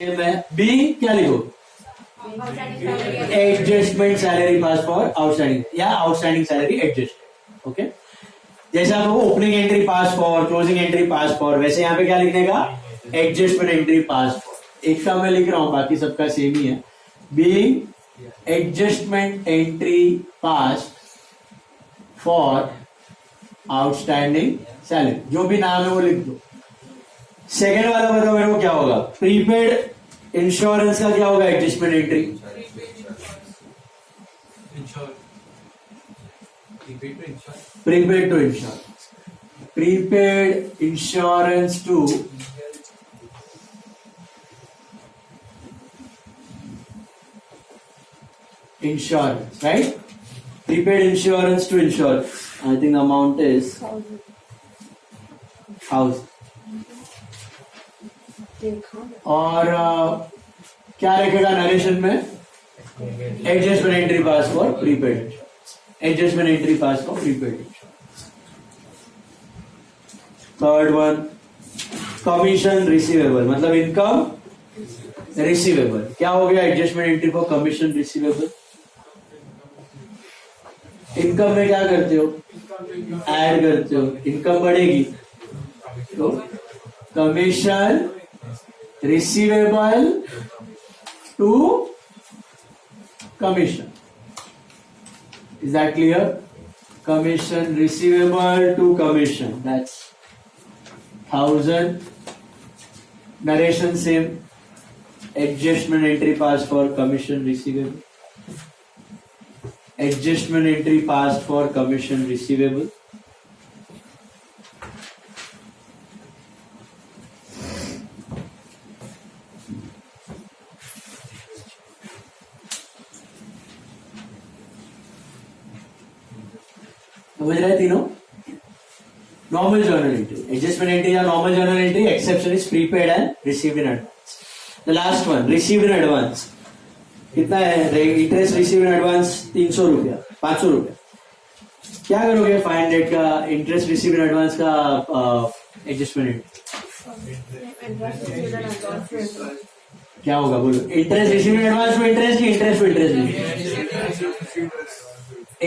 B क्या लिखो, adjustment salary pass for outstanding या आउटस्टैंडिंग सैलरी एडजस्ट। ओके, जैसे आप opening entry pass for, closing entry pass for, वैसे यहाँ पे क्या लिखने का, एडजस्टमेंट एंट्री पास फॉर। एक का मैं लिख रहा हूं, बाकी सबका सेम ही है। B adjustment entry pass for outstanding salary, जो भी नाम है वो लिख दो। सेकेंड वाला बताओ मेरे को क्या होगा, प्रीपेड इंश्योरेंस का क्या होगा, adjustment entry prepaid to insurance, prepaid insurance to insurance, right? Prepaid insurance to insurance, I think amount is 1000। और क्या रखेगा नरेशन में, adjustment entry pass for prepaid, adjustment entry pass for prepaid. Third one, commission receivable, मतलब income receivable. क्या हो गया, adjustment entry for commission receivable. Income में क्या करते हो, ऐड करते हो, इनकम बढ़ेगी तो commission receivable to commission. Is that clear? Commission receivable to commission. That's 1000. Narration same. Adjustment entry pass for commission receivable. Adjustment entry pass for commission receivable. समझ रहे तीनों? Normal journal entry, adjustment entry या normal journal entry, exception is prepaid and received in advance. The last one, received in advance, कितना है interest received in advance, 300 रुपया, 500 रुपया। क्या करोगे 500 का इंटरेस्ट रिसीव्ड इन एडवांस का एडजस्टमेंट एंट्री, क्या होगा बोलो? इंटरेस्ट रिसीव्ड इन एडवांस में इंटरेस्ट की interest to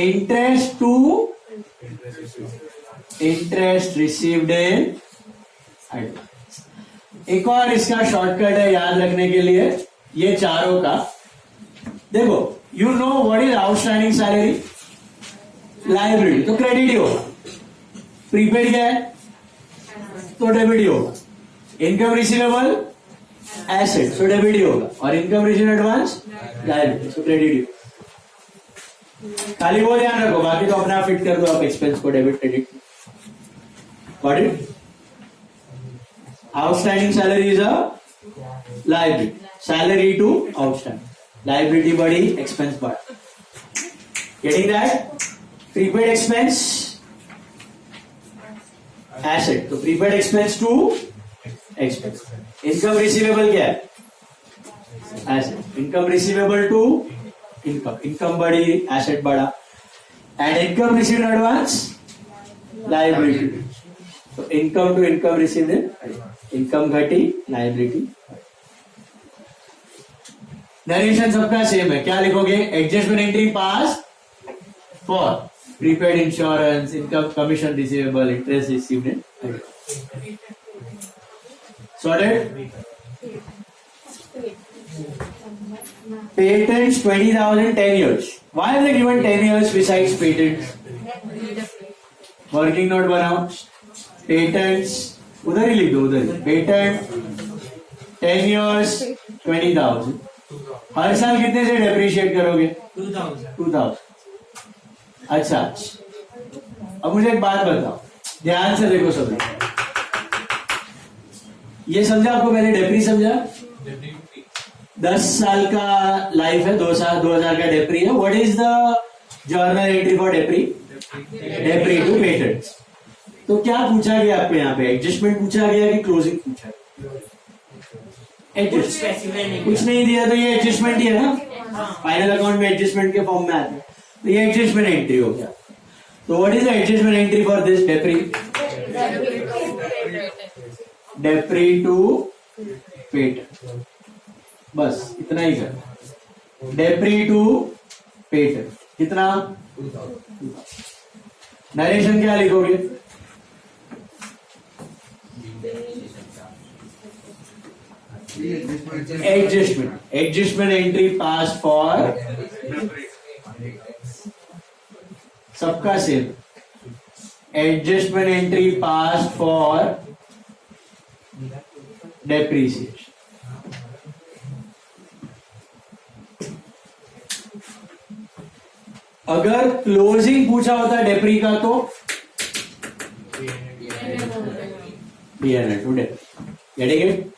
interest to interest received in advance. एक और इसका शॉर्टकट है याद रखने के लिए, ये चारों का देखो, you know what is outstanding salary, liability, तो क्रेडिट ही होगा। प्रीपेड क्या है तो डेबिट ही होगा। Income receivable asset, so debit ही होगा। और income received advance liability, so credit ही होगा। खाली वो ध्यान रखो, बाकी तो अपना फिट कर दो आप एक्सपेंस को debit credit. Got it? Outstanding salary is a liability. Salary to outstanding. Liability बढ़ी, expense बढ़ा. Getting that? Prepaid expense, asset. तो prepaid expense to expense. Income receivable क्या है? Asset. Income receivable to income. Income बढ़ी, asset बढ़ा. And income received in advance, liability. तो income to income received, income घटी, liability. Narration सबका same है, क्या लिखोगे, adjustment entry pass for prepaid insurance, income commission receivable, interest received in sorted. Patents 20,000, 10 years. Why have they given 10 years besides patents? Working note बनाओ, patents उधर ही लिख दो, उधर ही। पेटेंट 10 years 20,000, हर साल कितने से डेप्रिशिएट करोगे, 2000। अच्छा, अब मुझे एक बात बताओ, ध्यान से देखो सब। ये समझा आपको, मैंने डेप्री समझा, 10 साल का लाइफ है, 2000 का डेप्री है। What is the journal entry for depre, depre to patents. तो क्या पूछा गया आपको यहाँ पे, एडजस्टमेंट पूछा गया कि क्लोजिंग पूछा गया? एडजस्टमेंट, कुछ नहीं दिया तो ये एडजस्टमेंट ही है ना, फाइनल अकाउंट में एडजस्टमेंट के फॉर्म में आता है, तो ये एडजस्टमेंट एंट्री हो गया। तो what is the adjustment entry for this depre, depre to patent. बस इतना ही कर। डेप्री टू पेड कितना? नरेशन क्या लिखोगे? एडजस्टमेंट एंट्री पास फॉर सबका same. Adjustment entry pass for depreciation. अगर क्लोजिंग पूछा होता डेप्री का तो P&L to depre. Getting it?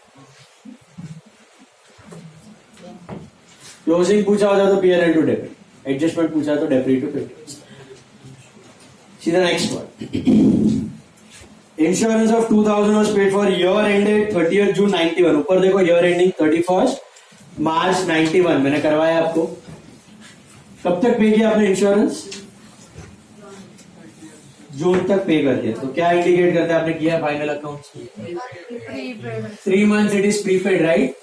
Closing पूछा होता तो P&L टू डेप्री, एडजस्टमेंट पूछा तो depre to paid. See the next one. Insurance of 2000 was paid for year ended 30th June 91. ऊपर देखो year ending 31st March 91 मैंने करवाया आपको। कब तक पे किया आपने इंश्योरेंस? जून तक पे कर दिया। तो क्या इंडिकेट करते हैं आपने किया final account? 3 months it is prepaid, right?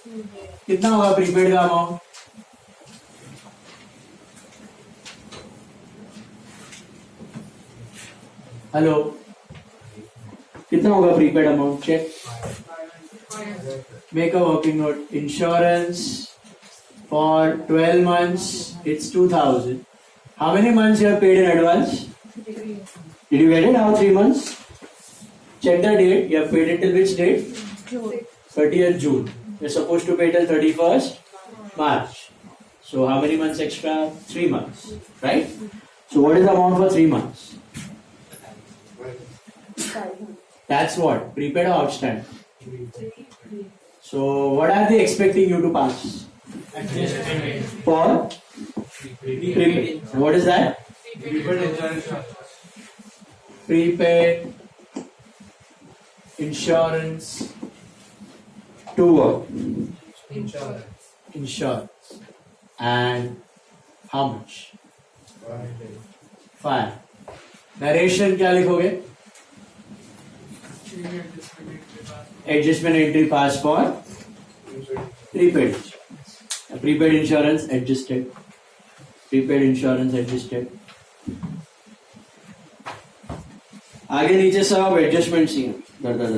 कितना होगा प्रीपेड का अमाउंट? हेलो, कितना होगा prepaid amount? Check, make a working note. Insurance for 12 months it's 2000. How many months you have paid in advance? Did you get it? How 3 months? Check the date. You have paid it till which date? June. 30th June. You're supposed to pay till 31st March. So how many months extra? 3 months, right? So what is the amount for 3 months? That's what? Prepaid or outstanding? So what are they expecting you to pass? For prepaid. And what is that? Prepaid insurance to what? Insurance. And how much? 5. Narration क्या लिखोगे? Adjustment entry pass for prepaid. Prepaid insurance adjusted. Prepaid insurance adjusted. आगे नीचे सब adjustment सी दर।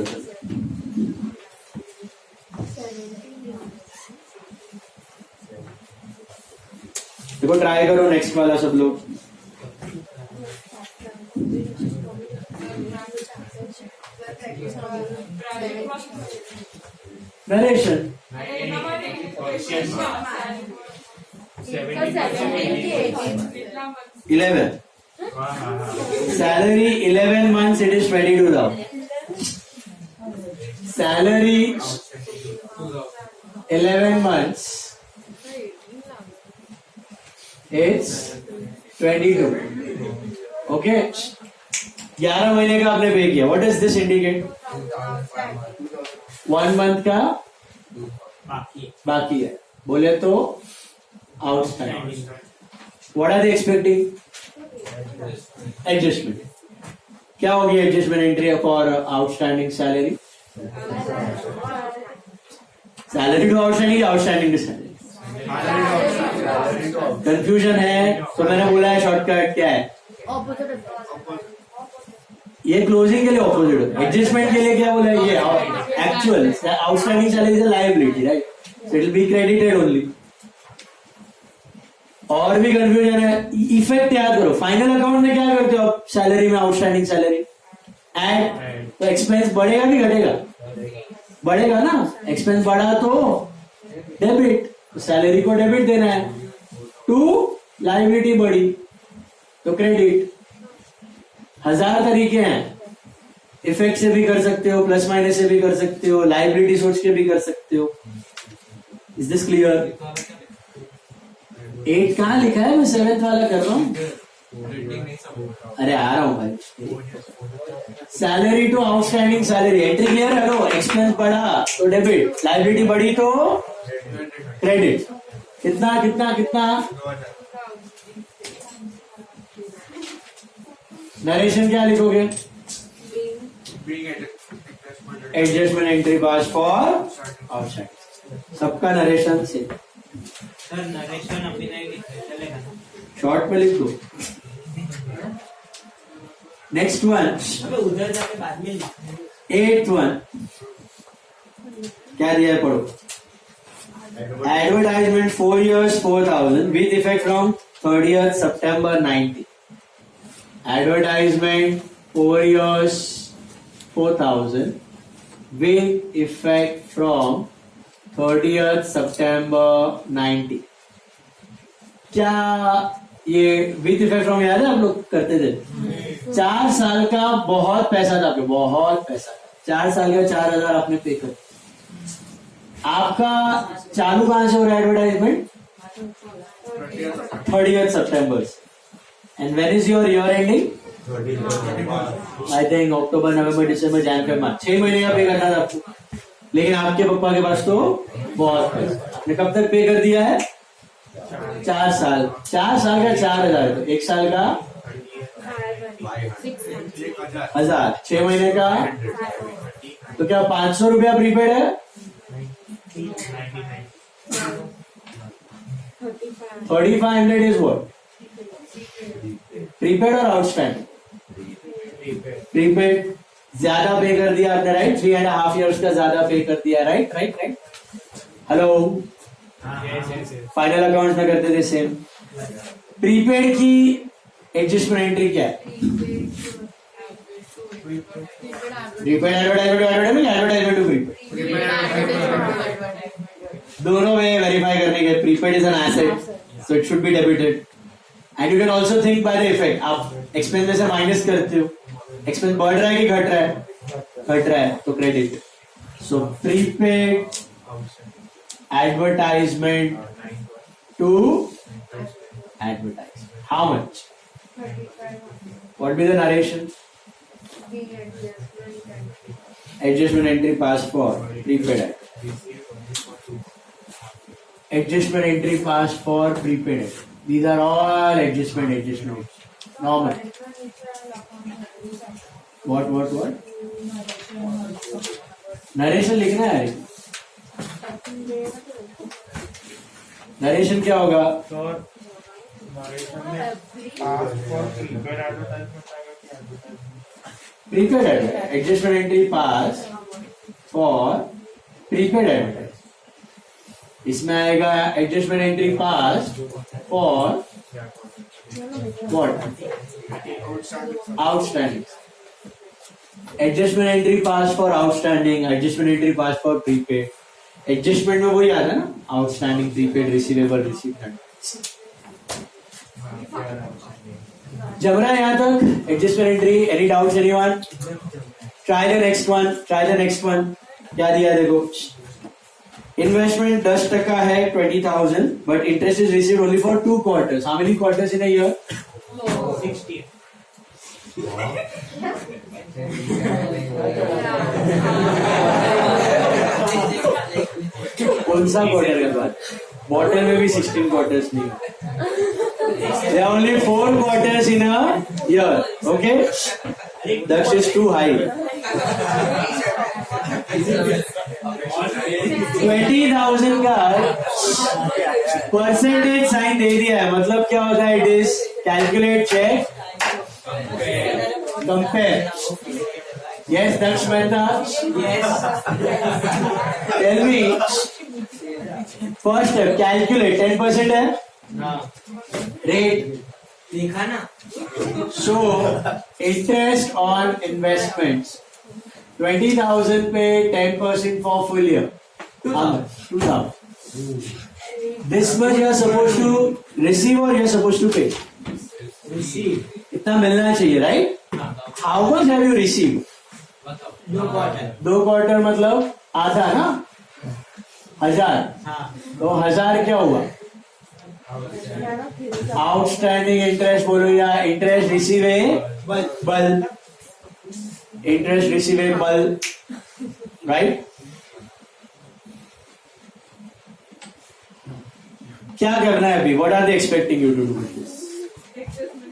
देखो try करो next वाला सब लोग। Narration 11 salary 11 months it is 22,000. Salary 11 months it's 22. Okay, 11 महीने का आपने पे किया। What is this indicate? 1 month का बाकी है, बोले तो outstanding. What are they expecting? Adjustment. क्या होगी adjustment entry for outstanding salary? Salary to outstanding, outstanding to salary. Confusion है तो मैंने बोला है शॉर्टकट क्या है? ये क्लोजिंग के लिए ऑपोजिट है, एडजस्टमेंट के लिए क्या बोला है? ये actual outstanding salary is a liability, right? So it will be credited only. और भी कंफ्यूजन है, इफेक्ट याद करो। फाइनल अकाउंट में क्या करते हो आप? सैलरी में आउटस्टैंडिंग सैलरी ऐड, तो एक्सपेंस बढ़ेगा कि घटेगा? बढ़ेगा ना। एक्सपेंस बढ़ा तो डेबिट, तो सैलरी को डेबिट देना है। टू लायबिलिटी बढ़ी तो क्रेडिट। 1000 तरीके हैं, इफेक्ट से भी कर सकते हो, प्लस माइनस से भी कर सकते हो, लायबिलिटी सोच के भी कर सकते हो। Is this clear? 8 कहाँ लिखा है? मैं 7th वाला कर रहा हूँ। अरे आ रहा हूँ भाई। Salary to outstanding salary, entry clear है? लो, एक्सपेंस बढ़ा तो डेबिट, लायबिलिटी बढ़ी तो क्रेडिट। कितना कितना कितना? नरेशन क्या लिखोगे? Adjustment entry pass for outside. सबका नरेशन से सर नरेशन अभी नहीं लिखते चलेगा ना? शॉर्ट में लिख दो. नेक्स्ट वन, अबे उधर जाके बाद में लिखते. 8th वन क्या दिया है पढ़ो. Advertisement 4 years 4,000 with effect from 30th September 90. Advertisement 4 years 4,000 with effect from 30th September 90. क्या ये विथ इफेक्ट फ्रॉम याद है आप लोग करते थे? 4 साल का बहुत पैसा था आपके, बहुत पैसा. 4 साल का 4,000 आपने पे कर. आपका चालू कहां से हो रहा है advertisement? 30th September. And when is your year ending? I think October November December January February March. 6 महीने का पे करना था आपको. लेकिन आपके पापा के पास तो बहुत पैसा. आपने कब तक पे कर दिया है? 4 साल. 4 साल का 4,000. तो 1 साल का 1,000. 6 महीने का तो क्या 500 रुपया प्रीपेड है? 3,500 इज व्हाट? प्रीपेड और आउटस्टैंडिंग? प्रीपेड. ज्यादा पे कर दिया आपने, राइट? 3.5 years का ज्यादा पे कर दिया, right right right. Hello, final accounts में करते थे सेम. प्रीपेड की एडजस्टमेंट एंट्री क्या है? Prepaid advertisement to prepaid. दोनों में वेरीफाई करने के. Prepaid is an asset so it should be debited. And you can also think by the effect. आप एक्सपेंस में से माइनस करते हो. एक्सपेंस बढ़ रहा है कि घट रहा है? घट रहा है तो credit. So prepaid advertisement to advertise. How much? What will be the narration? Adjustment entry passed for prepaid ad. Adjustment entry passed for prepaid ad. These are all adjustment. Normal. What? Narration लिखना है. Narration क्या होगा? Prepaid adjustment entry pass for prepaid advertise. इसमें आएगा adjustment entry pass for what? Outstanding. Adjustment entry pass for outstanding, adjustment entry pass for prepaid. Adjustment में वही आता है ना, आउटस्टैंडिंग, प्रीपेड, रिसीवेबल, रिसीव्ड. जम रहा है यहाँ तक adjustment entry? Any doubts anyone? Try the next one. क्या दिया देखो. इन्वेस्टमेंट 10% है 20,000 but interest is received only for 2 quarters. How many quarters in a year? 60. कौन सा क्वार्टर के बाद? बॉटल में भी 16 quarters नहीं. There are only 4 quarters in a year. Okay? That is too high. 20,000 का परसेंटेज साइन दे दिया है. मतलब क्या होता है? It is calculate, check, compare. Yes, Daksh Mehta. Yes. Tell me. First step, calculate. 10% है? Rate लिखा ना. So, interest on investments. 20,000 पे 10% for full year. 2,000. This much you are supposed to receive or you are supposed to pay? Receive. इतना मिलना चाहिए, right? How much have you received? 2 quarter मतलब आधा ना? 1,000. तो 1,000 क्या हुआ? आउटस्टैंडिंग इंटरेस्ट बोलो या interest receivable. Interest receivable, right? क्या करना है अभी? What are they expecting you to do?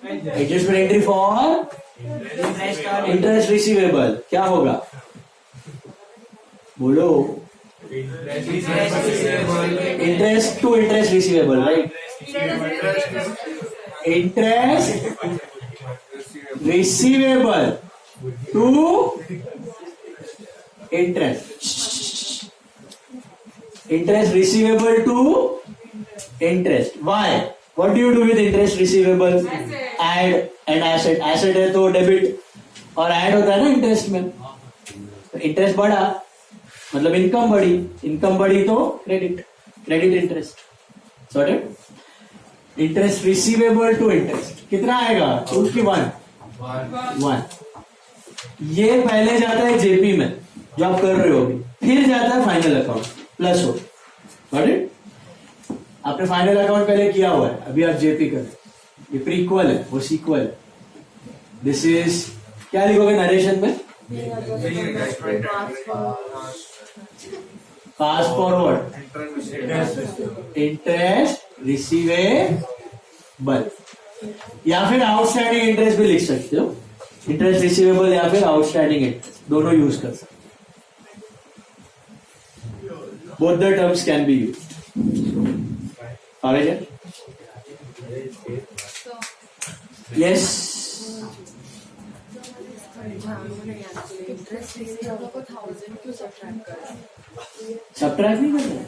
Adjustment entry for interest receivable. क्या होगा बोलो? Interest to interest receivable, right? Interest receivable to interest. Interest receivable to interest. Why? What do you do with interest receivable? Add and asset. Asset है तो debit और add होता है ना interest में. इंटरेस्ट बढ़ा मतलब इनकम बढ़ी, इनकम बढ़ी तो credit, credit interest. Sorted. Interest receivable to interest कितना आएगा? 2 की 1. ये पहले जाता है जेपी में जो आप कर रहे हो अभी, फिर जाता है फाइनल अकाउंट प्लस हो. सॉर्टेड. आपने फाइनल अकाउंट पहले किया हुआ है, अभी आप जेपी कर. ये प्रीक्वल है, वो सीक्वल है. दिस इज क्या लिखोगे नरेशन में? पास फॉरवर्ड इंटरेस्ट रिसीवेबल या फिर आउटस्टैंडिंग इंटरेस्ट भी लिख सकते हो. इंटरेस्ट रिसीवेबल या फिर आउटस्टैंडिंग इंटरेस्ट दोनों यूज कर सकते. Both the terms can be used. Yes. Subtract नहीं करना.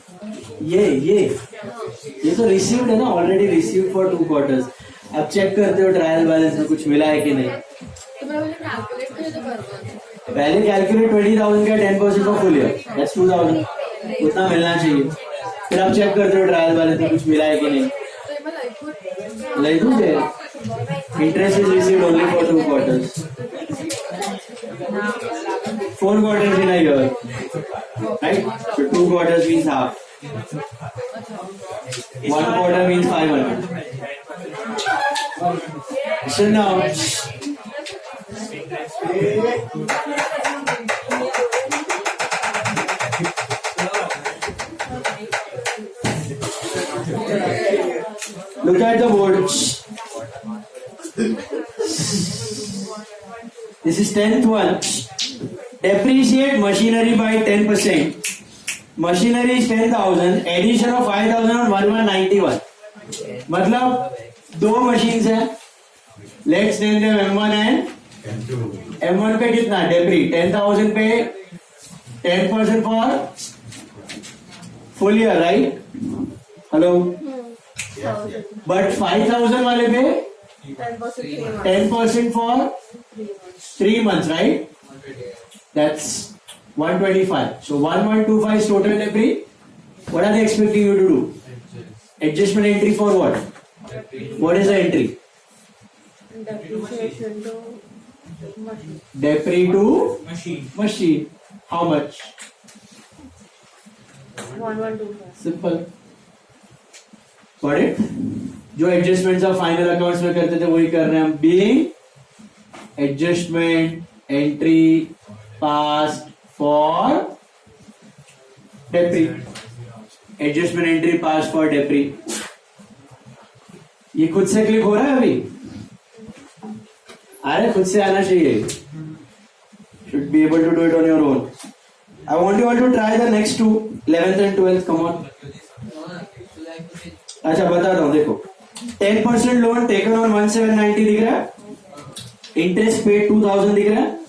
ये तो रिसीव्ड है ना, ऑलरेडी रिसीव्ड फॉर 2 क्वार्टर्स. अब चेक करते हो ट्रायल बैलेंस में कुछ मिला है कि नहीं. पहले कैलकुलेट 20,000 का 10% फॉर फुल ईयर, दैट्स 2,000. उतना मिलना चाहिए. फिर आप चेक करते हो ट्रायल बैलेंस में कुछ मिला है कि नहीं. Like interest is received only for 2 quarters. 4 quarters in a year, right? So 2 quarters means half. 1 quarter means 500. So now, look at the board. This is 10th one. Depreciate machinery by 10%. Machinery is 10,000. Addition of 5,000 on 1191. मतलब 2 machines हैं. Let's name them M1 and M1 पे कितना डेप्री? 10,000 पे 10% for full year, right? Hello. But 5,000 वाले पे 10% for 3 months, right? That's 125. So 1125 is total debris. What are they expecting you to do? Adjustment entry for what? What is the entry? Depreciation to machine. Debris to machine. How much? 1125. Simple. Got it? जो adjustments आप final accounts में करते थे वही कर रहे हैं हम. Being adjustment entry passed for depre. Adjustment entry passed for depre. ये खुद से क्लिक हो रहा है अभी? अरे खुद से आना चाहिए. Should be able to do it on your own. I want you all to try the next 2 11th and 12th. Come on. अच्छा बताता हूं. देखो 10% लोन टेकन ऑन 1790 दिख रहा है. इंटरेस्ट पेड 2000 दिख रहा है.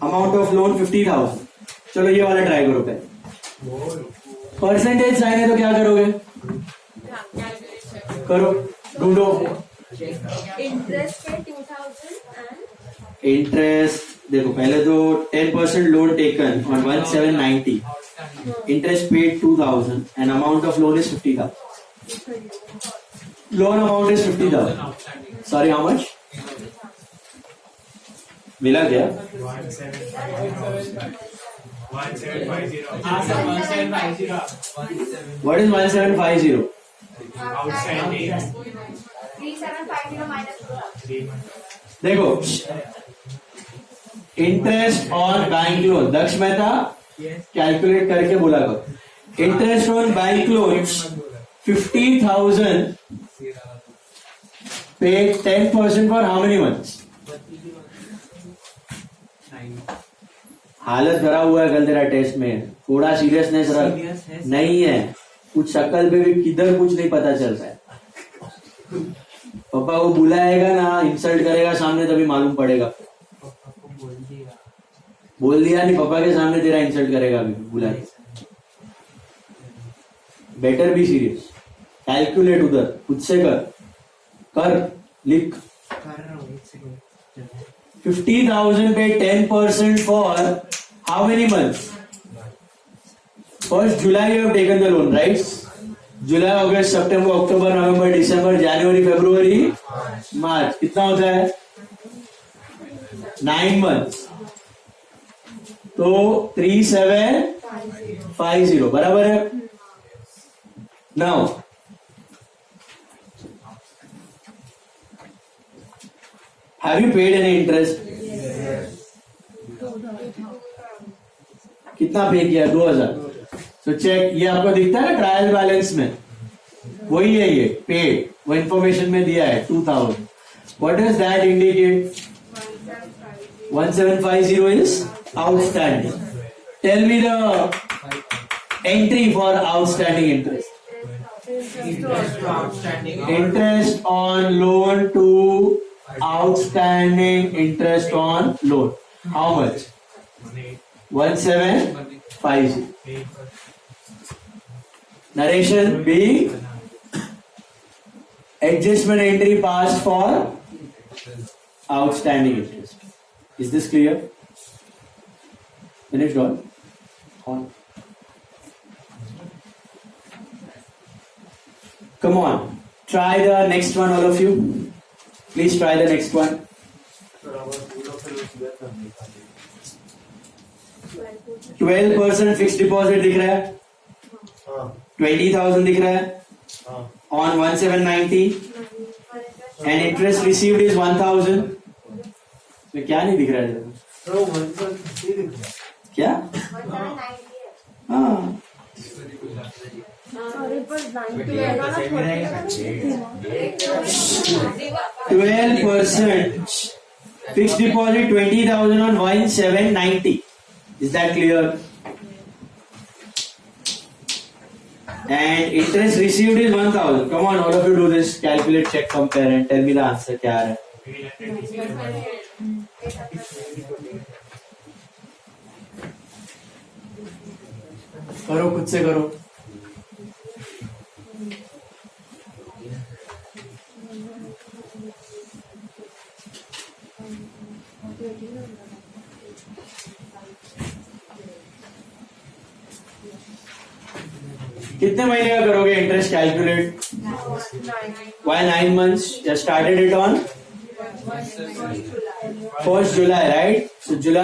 Amount of loan 50,000. चलो ये वाला ट्राई करो पहले. परसेंटेज साइन है तो क्या करोगे? करो ढूंढो. Interest पे 2000 and इंटरेस्ट देखो पहले तो 10% loan taken on 1790. Interest paid 2000 and amount of loan is 50,000. Loan amount is 50,000. Sorry how much मिला क्या? 1750. What is 1750? Outstanding. 3750 minus 2. देखो interest on bank loan. Daksh Mehta calculate करके बोला करो. Interest on bank loan 50,000 paid 10% for how many months? हालत खराब हुआ है कल तेरा टेस्ट में, थोड़ा सीरियसनेस रख। Serious है? नहीं है, कुछ शक्ल पे भी किधर कुछ नहीं पता चल रहा है। पापा को बुलाएगा ना, इंसल्ट करेगा सामने, तभी मालूम पड़ेगा। पापा को बोल दिया नहीं, पापा के सामने तेरा इंसल्ट करेगा अभी बुला के। बेटर बी सीरियस, कैलकुलेट उधर खुद से कर लिख। कर रहा हूँ, एक सेकंड। 50,000 पे 10% for how many months? First July you have taken the loan, right? July, August, September, October, November, December, January, February, March. कितना होता है? 9 months. तो 3750 बराबर है। Now have you paid any interest? कितना पे किया? 2000। तो चेक, ये आपको दिखता है ना ट्रायल बैलेंस में, वही है ये पेड, वो इंफॉर्मेशन में दिया है 2000। What does that indicate? 1750 is outstanding. Tell me the entry for outstanding interest. Interest to outstanding. Interest on loan to outstanding interest on loan. How much? 1750. Narration B. Adjustment entry passed for outstanding interest. Is this clear? Finished all? On. Come on. Try the next one, all of you. Please try the next one. 12% fixed deposit दिख रहा है, 20,000 दिख रहा है on 1790 and interest received is 1,000. तो क्या नहीं दिख रहा है? क्या? हाँ, 12% fixed deposit 20,000 on 1790. Is that clear? And interest received is 1,000. Come on, all of you do this. Calculate, check, compare, and tell me the answer. क्या है? करो, खुद से करो। कितने महीने का करोगे interest calculate? Why 9 months? You started it on 1st July, right? So July